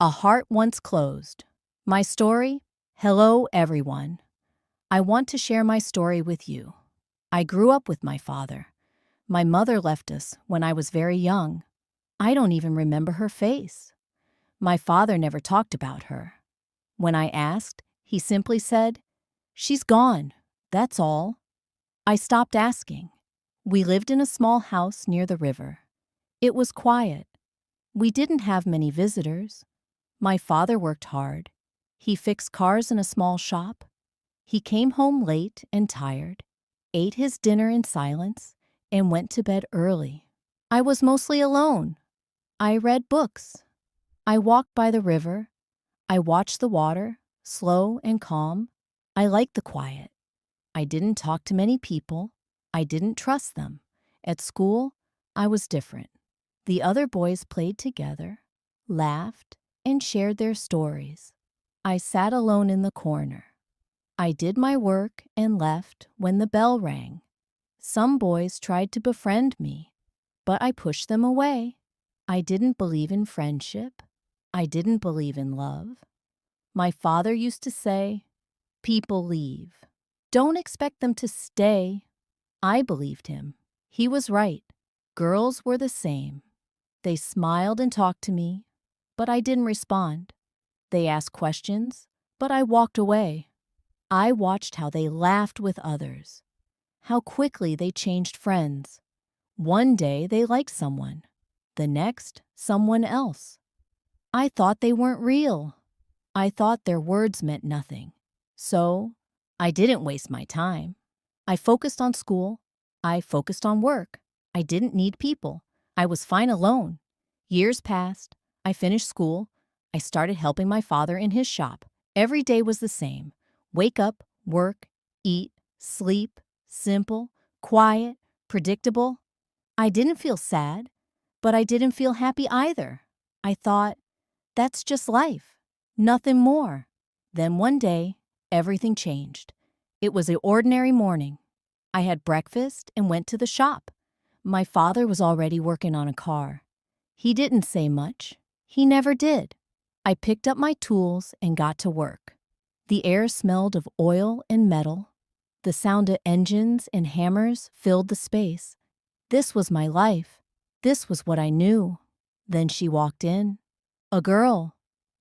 A Heart Once Closed. My story? Hello, everyone. I want to share my story with you. I grew up with my father. My mother left us when I was very young. I don't even remember her face. My father never talked about her. When I asked, he simply said, "She's gone, that's all." I stopped asking. We lived in a small house near the river. It was quiet. We didn't have many visitors. My father worked hard. He fixed cars in a small shop. He came home late and tired, ate his dinner in silence, and went to bed early. I was mostly alone. I read books. I walked by the river. I watched the water, slow and calm. I liked the quiet. I didn't talk to many people. I didn't trust them. At school, I was different. The other boys played together, laughed, and shared their stories. I sat alone in the corner. I did my work and left when the bell rang. Some boys tried to befriend me, but I pushed them away. I didn't believe in friendship. I didn't believe in love. My father used to say, "People leave. Don't expect them to stay." I believed him. He was right. Girls were the same. They smiled and talked to me, but I didn't respond. They asked questions, but I walked away. I watched how they laughed with others, how quickly they changed friends. One day they liked someone, the next, someone else. I thought they weren't real. I thought their words meant nothing. So I didn't waste my time. I focused on school. I focused on work. I didn't need people. I was fine alone. Years passed. I finished school. I started helping my father in his shop. Every day was the same. Wake up, work, eat, sleep, simple, quiet, predictable. I didn't feel sad, but I didn't feel happy either. I thought, that's just life, nothing more. Then one day, everything changed. It was an ordinary morning. I had breakfast and went to the shop. My father was already working on a car. He didn't say much. He never did. I picked up my tools and got to work. The air smelled of oil and metal. The sound of engines and hammers filled the space. This was my life. This was what I knew. Then she walked in. A girl.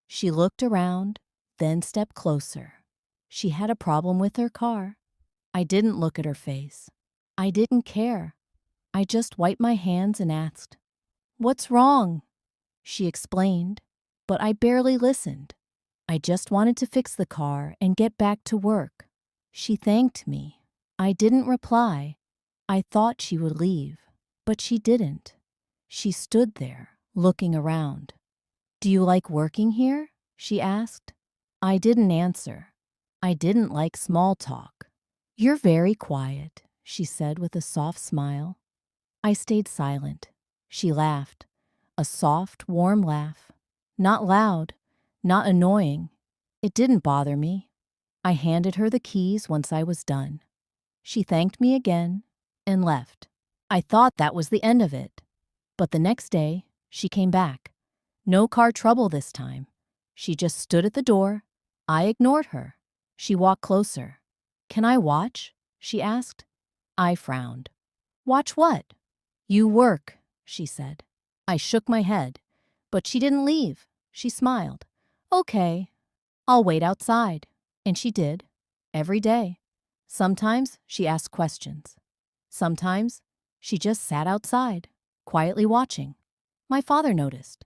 She looked around, then stepped closer. She had a problem with her car. I didn't look at her face. I didn't care. I just wiped my hands and asked, "What's wrong?" She explained, but I barely listened. I just wanted to fix the car and get back to work. She thanked me. I didn't reply. I thought she would leave, but she didn't. She stood there, looking around. "Do you like working here?" she asked. I didn't answer. I didn't like small talk. "You're very quiet," she said with a soft smile. I stayed silent. She laughed. A soft, warm laugh. Not loud, not annoying. It didn't bother me. I handed her the keys once I was done. She thanked me again and left. I thought that was the end of it. But the next day, she came back. No car trouble this time. She just stood at the door. I ignored her. She walked closer. "Can I watch?" she asked. I frowned. "Watch what?" "You work," she said. I shook my head, but she didn't leave. She smiled. "Okay, I'll wait outside." And she did, every day. Sometimes she asked questions. Sometimes she just sat outside, quietly watching. My father noticed.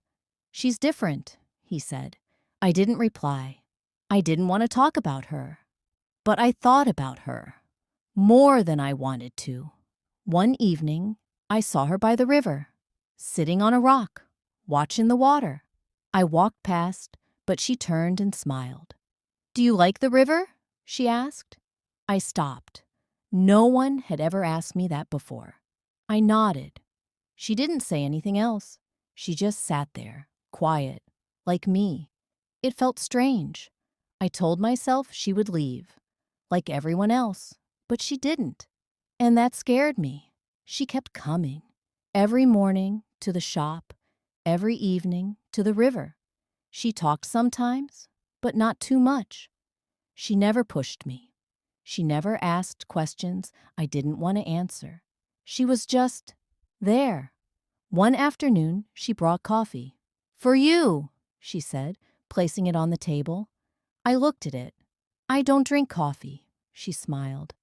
"She's different," he said. I didn't reply. I didn't want to talk about her. But I thought about her, more than I wanted to. One evening, I saw her by the river, sitting on a rock, watching the water. I walked past, but she turned and smiled. "Do you like the river?" she asked. I stopped. No one had ever asked me that before. I nodded. She didn't say anything else. She just sat there, quiet, like me. It felt strange. I told myself she would leave, like everyone else, but she didn't. And that scared me. She kept coming. Every morning to the shop, every evening to the river. She talked sometimes, but not too much. She never pushed me. She never asked questions I didn't want to answer. She was just there. One afternoon, she brought coffee. "For you," she said, placing it on the table. I looked at it. "I don't drink coffee," she smiled.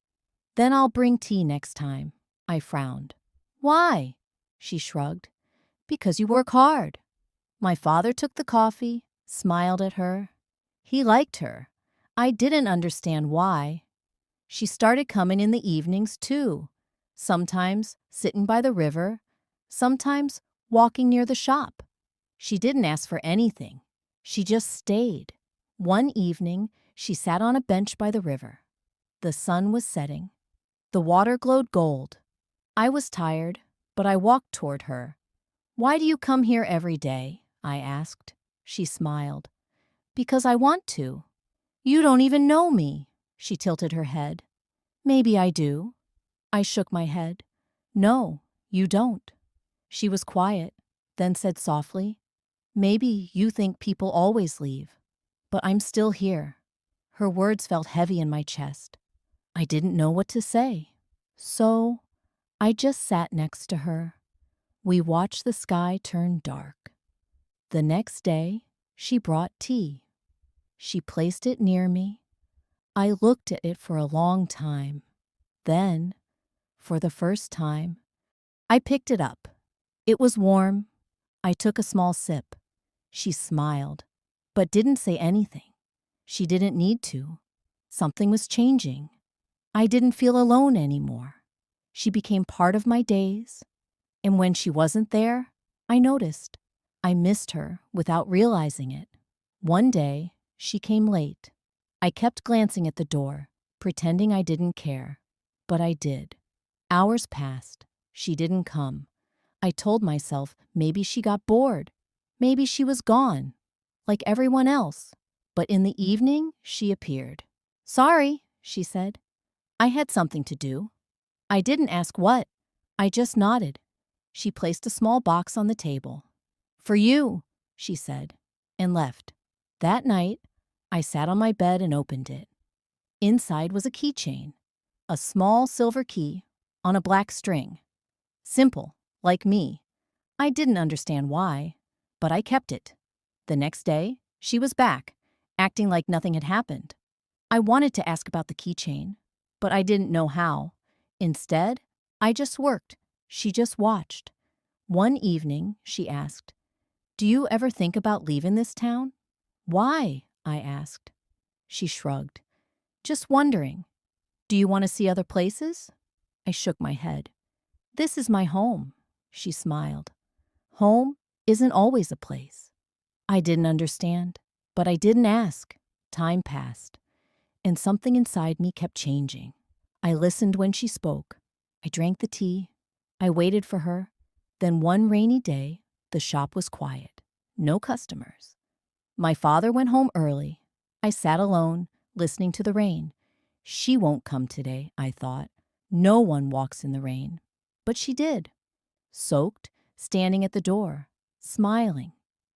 "Then I'll bring tea next time." I frowned. "Why?" She shrugged. "Because you work hard." My father took the coffee, smiled at her. He liked her. I didn't understand why. She started coming in the evenings, too. Sometimes sitting by the river, sometimes walking near the shop. She didn't ask for anything. She just stayed. One evening, she sat on a bench by the river. The sun was setting. The water glowed gold. I was tired, but I walked toward her. "Why do you come here every day?" I asked. She smiled. "Because I want to." "You don't even know me." She tilted her head. "Maybe I do." I shook my head. "No, you don't." She was quiet, then said softly, "Maybe you think people always leave, but I'm still here." Her words felt heavy in my chest. I didn't know what to say. So I just sat next to her. We watched the sky turn dark. The next day, she brought tea. She placed it near me. I looked at it for a long time. Then, for the first time, I picked it up. It was warm. I took a small sip. She smiled, but didn't say anything. She didn't need to. Something was changing. I didn't feel alone anymore. She became part of my days, and when she wasn't there, I noticed. I missed her without realizing it. One day, she came late. I kept glancing at the door, pretending I didn't care. But I did. Hours passed. She didn't come. I told myself maybe she got bored. Maybe she was gone, like everyone else. But in the evening, she appeared. "Sorry," she said. "I had something to do." I didn't ask what. I just nodded. She placed a small box on the table. "For you," she said, and left. That night, I sat on my bed and opened it. Inside was a keychain, a small silver key on a black string. Simple, like me. I didn't understand why, but I kept it. The next day, she was back, acting like nothing had happened. I wanted to ask about the keychain, but I didn't know how. Instead, I just worked. She just watched. One evening, she asked, "Do you ever think about leaving this town?" "Why?" I asked. She shrugged. "Just wondering. Do you want to see other places?" I shook my head. "This is my home," she smiled. "Home isn't always a place." I didn't understand, but I didn't ask. Time passed, and something inside me kept changing. I listened when she spoke. I drank the tea. I waited for her. Then one rainy day, the shop was quiet. No customers. My father went home early. I sat alone, listening to the rain. She won't come today, I thought. No one walks in the rain. But she did. Soaked, standing at the door, smiling.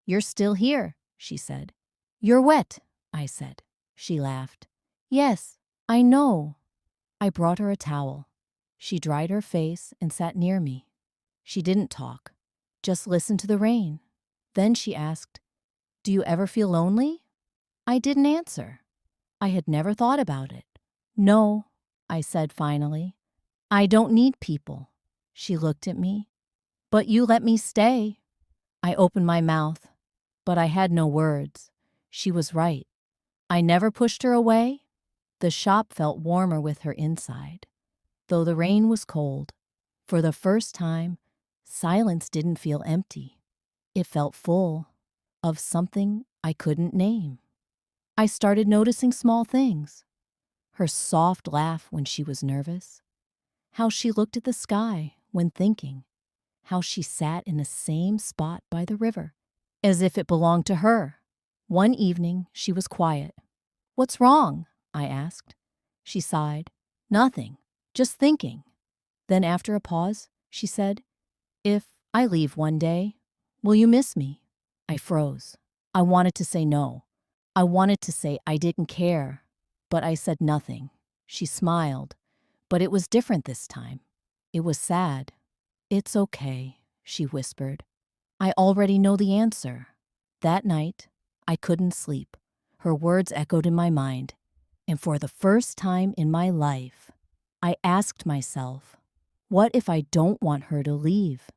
"You're still here," she said. "You're wet," I said. She laughed. "Yes, I know." I brought her a towel. She dried her face and sat near me. She didn't talk, just listened to the rain. Then she asked, "Do you ever feel lonely?" I didn't answer. I had never thought about it. "No," I said finally. "I don't need people." She looked at me. "But you let me stay." I opened my mouth, but I had no words. She was right. I never pushed her away. The shop felt warmer with her inside, though the rain was cold. For the first time, silence didn't feel empty. It felt full of something I couldn't name. I started noticing small things. Her soft laugh when she was nervous. How she looked at the sky when thinking. How she sat in the same spot by the river, as if it belonged to her. One evening, she was quiet. "What's wrong?" I asked. She sighed. "Nothing, just thinking." Then after a pause, she said, "If I leave one day, will you miss me?" I froze. I wanted to say no. I wanted to say I didn't care, but I said nothing. She smiled, but it was different this time. It was sad. "It's okay," she whispered. "I already know the answer." That night, I couldn't sleep. Her words echoed in my mind, and for the first time in my life, I asked myself, what if I don't want her to leave?